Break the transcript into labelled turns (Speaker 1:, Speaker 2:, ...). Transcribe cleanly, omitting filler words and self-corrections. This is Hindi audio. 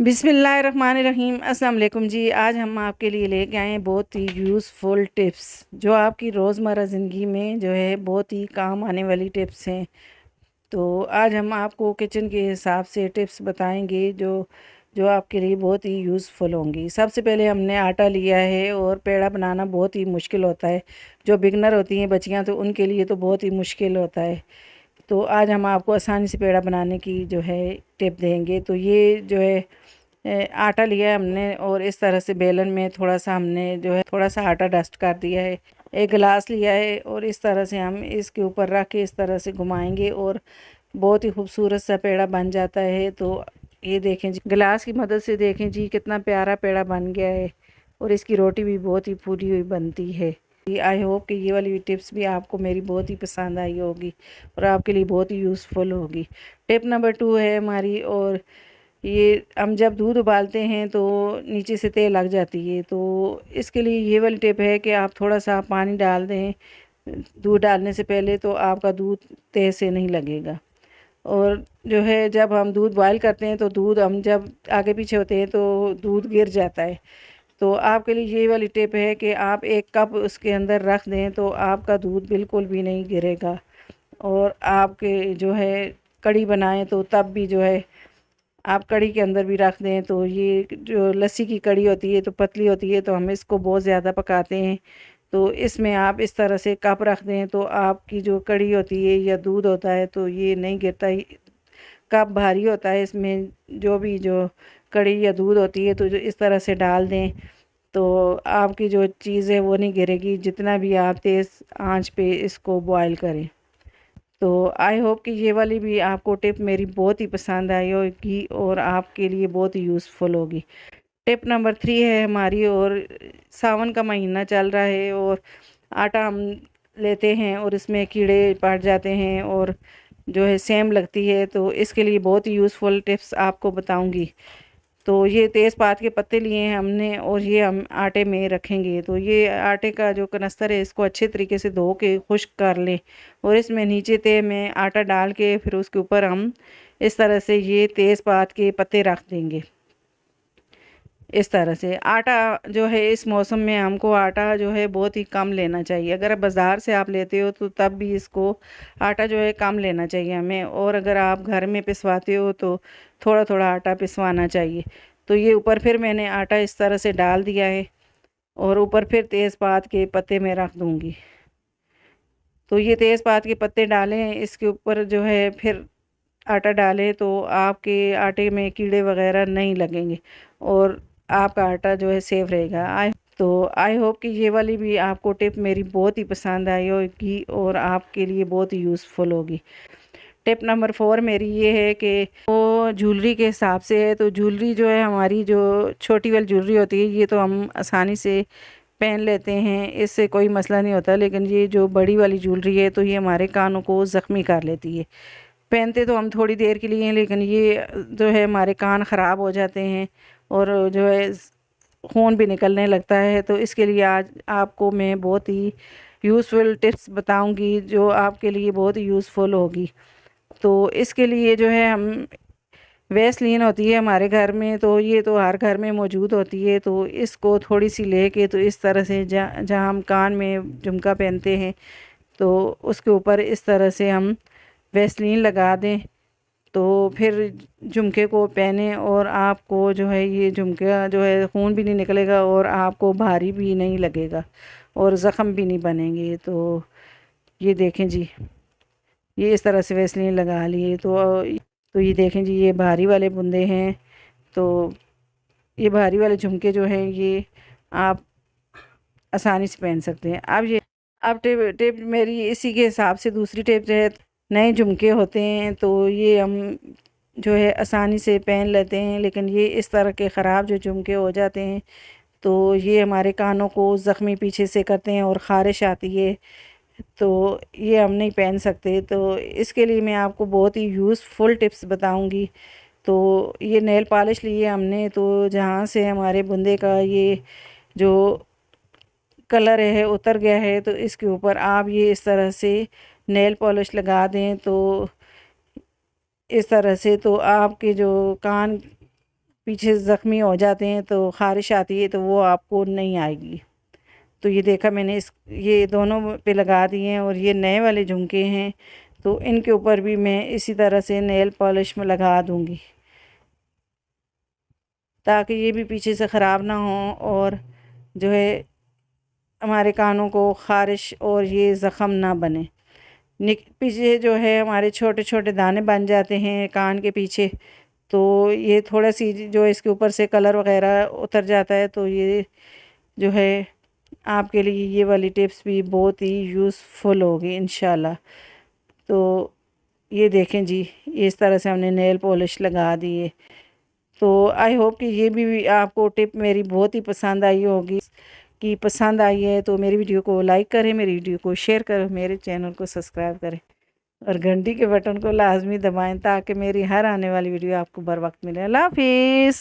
Speaker 1: बिस्मिल्लाहिर्रहमानिर्रहीम। अस्सलाम वालेकुम जी। आज हम आपके लिए लेके आए हैं बहुत ही यूज़फुल टिप्स जो आपकी रोज़मर्रा ज़िंदगी में जो है बहुत ही काम आने वाली टिप्स हैं। तो आज हम आपको किचन के हिसाब से टिप्स बताएंगे जो जो आपके लिए बहुत ही यूज़फुल होंगी। सबसे पहले हमने आटा लिया है और पेड़ा बनाना बहुत ही मुश्किल होता है। जो बिगनर होती हैं बच्चियाँ तो उनके लिए तो बहुत ही मुश्किल होता है। तो आज हम आपको आसानी से पेड़ा बनाने की जो है टिप देंगे। तो ये जो है आटा लिया है हमने और इस तरह से बेलन में थोड़ा सा हमने जो है थोड़ा सा आटा डस्ट कर दिया है। एक गिलास लिया है और इस तरह से हम इसके ऊपर रख के इस तरह से घुमाएंगे और बहुत ही खूबसूरत सा पेड़ा बन जाता है। तो ये देखें जी, गिलास की मदद से देखें जी कितना प्यारा पेड़ा बन गया है और इसकी रोटी भी बहुत ही फूली हुई बनती है। आई होप कि ये वाली टिप्स भी आपको मेरी बहुत ही पसंद आई होगी और आपके लिए बहुत ही यूज़फुल होगी। टिप नंबर 2 है हमारी, और ये हम जब दूध उबालते हैं तो नीचे से तेल लग जाती है। तो इसके लिए ये वाली टिप है कि आप थोड़ा सा पानी डाल दें दूध डालने से पहले, तो आपका दूध तेल से नहीं लगेगा। और जो है जब हम दूध बॉयल करते हैं तो दूध हम जब आगे पीछे होते हैं तो दूध गिर जाता है। तो आपके लिए ये वाली टिप है कि आप 1 कप उसके अंदर रख दें तो आपका दूध बिल्कुल भी नहीं गिरेगा। और आपके जो है कढ़ी बनाएं तो तब भी जो है आप कढ़ी के अंदर भी रख दें। तो ये जो लस्सी की कढ़ी होती है तो पतली होती है, तो हम इसको बहुत ज़्यादा पकाते हैं। तो इसमें आप इस तरह से कप रख दें तो आपकी जो कढ़ी होती है या दूध होता है तो ये नहीं गिरता। कप भारी होता है, इसमें जो कढ़ी या दूध होती है तो जो इस तरह से डाल दें तो आपकी जो चीज़ है वो नहीं गिरेगी, जितना भी आप तेज़ आंच पे इसको बॉयल करें। तो आई होप कि ये वाली भी आपको टिप मेरी बहुत ही पसंद आई होगी और आपके लिए बहुत ही यूज़फुल होगी। टिप नंबर 3 है हमारी, और सावन का महीना चल रहा है और आटा हम लेते हैं और इसमें कीड़े पड़ जाते हैं और जो है सेम लगती है। तो इसके लिए बहुत ही यूज़फुल टिप्स आपको बताऊंगी। तो ये तेज़पात के पत्ते लिए हैं हमने और ये हम आटे में रखेंगे। तो ये आटे का जो कनस्तर है इसको अच्छे तरीके से धो के खुश्क कर लें और इसमें नीचे तह में आटा डाल के फिर उसके ऊपर हम इस तरह से ये तेज़पात के पत्ते रख देंगे। इस तरह से आटा जो है इस मौसम में हमको आटा जो है बहुत ही कम लेना चाहिए। अगर बाज़ार से आप लेते हो तो तब भी इसको आटा जो है कम लेना चाहिए हमें, और अगर आप घर में पिसवाते हो तो थोड़ा थोड़ा आटा पिसवाना चाहिए। तो ये ऊपर फिर मैंने आटा इस तरह से डाल दिया है और ऊपर फिर तेज़पात के पत्ते में रख दूँगी। तो ये तेज़पात के पत्ते डालें, इसके ऊपर जो है फिर आटा डालें तो आपके आटे में कीड़े वगैरह नहीं लगेंगे और आपका आटा जो है सेफ रहेगा। आई होप कि ये वाली भी आपको टिप मेरी बहुत ही पसंद आई होगी और आपके लिए बहुत ही यूज़फुल होगी। टिप नंबर 4 मेरी ये है कि वो ज्वेलरी के हिसाब से है। तो ज्वेलरी जो है हमारी जो छोटी वाली ज्वेलरी होती है ये तो हम आसानी से पहन लेते हैं, इससे कोई मसला नहीं होता। लेकिन ये जो बड़ी वाली ज्वेलरी है तो ये हमारे कानों को ज़ख्मी कर लेती है। पहनते तो हम थोड़ी देर के लिए हैं लेकिन ये जो है हमारे कान ख़राब हो जाते हैं और जो है खून भी निकलने लगता है। तो इसके लिए आज आपको मैं बहुत ही यूज़फुल टिप्स बताऊंगी जो आपके लिए बहुत ही यूज़फुल होगी। तो इसके लिए जो है हम वैसलीन होती है हमारे घर में, तो ये तो हर घर में मौजूद होती है। तो इसको थोड़ी सी लेके तो इस तरह से जहाँ हम कान में झुमका पहनते हैं तो उसके ऊपर इस तरह से हम वैसलीन लगा दें तो फिर झुमके को पहने और आपको जो है ये झुमका जो है खून भी नहीं निकलेगा और आपको भारी भी नहीं लगेगा और ज़ख़म भी नहीं बनेंगे। तो ये देखें जी, ये इस तरह से वैसलीन लगा लिए तो ये देखें जी, ये भारी वाले बुंदे हैं। तो ये भारी वाले झुमके जो हैं ये आप आसानी से पहन सकते हैं। अब टिप टिप मेरी इसी के हिसाब से दूसरी टिप जो है, नए झुमके होते हैं तो ये हम जो है आसानी से पहन लेते हैं, लेकिन ये इस तरह के ख़राब जो झुमके हो जाते हैं तो ये हमारे कानों को ज़ख्मी पीछे से करते हैं और ख़ारिश आती है। तो ये हम नहीं पहन सकते। तो इसके लिए मैं आपको बहुत ही यूज़फुल टिप्स बताऊंगी। तो ये नेल पॉलिश लिए हमने, तो जहाँ से हमारे बुंदे का ये जो कलर है उतर गया है तो इसके ऊपर आप ये इस तरह से नेल पॉलिश लगा दें। तो इस तरह से तो आपके जो कान पीछे ज़ख्मी हो जाते हैं तो ख़ारिश आती है, तो वो आपको नहीं आएगी। तो ये देखा मैंने, ये दोनों पे लगा दिए हैं। और ये नए वाले झुमके हैं, तो इनके ऊपर भी मैं इसी तरह से नेल पॉलिश में लगा दूँगी, ताकि ये भी पीछे से ख़राब ना हो और जो है हमारे कानों को ख़ारिश और ये ज़ख़म ना बने। पीछे जो है हमारे छोटे छोटे दाने बन जाते हैं कान के पीछे, तो ये थोड़ा सी जो इसके ऊपर से कलर वग़ैरह उतर जाता है। तो ये जो है आपके लिए ये वाली टिप्स भी बहुत ही यूज़फुल होगी इंशाल्लाह। तो ये देखें जी, इस तरह से हमने नेल पॉलिश लगा दी है। तो आई होप कि ये भी आपको टिप मेरी बहुत ही पसंद आई होगी। कि पसंद आई है तो मेरी वीडियो को लाइक करें, मेरी वीडियो को शेयर करें, मेरे चैनल को सब्सक्राइब करें और घंटी के बटन को लाजमी दबाएं, ताकि मेरी हर आने वाली वीडियो आपको बर वक्त मिले। अल्लाह हाफिज़।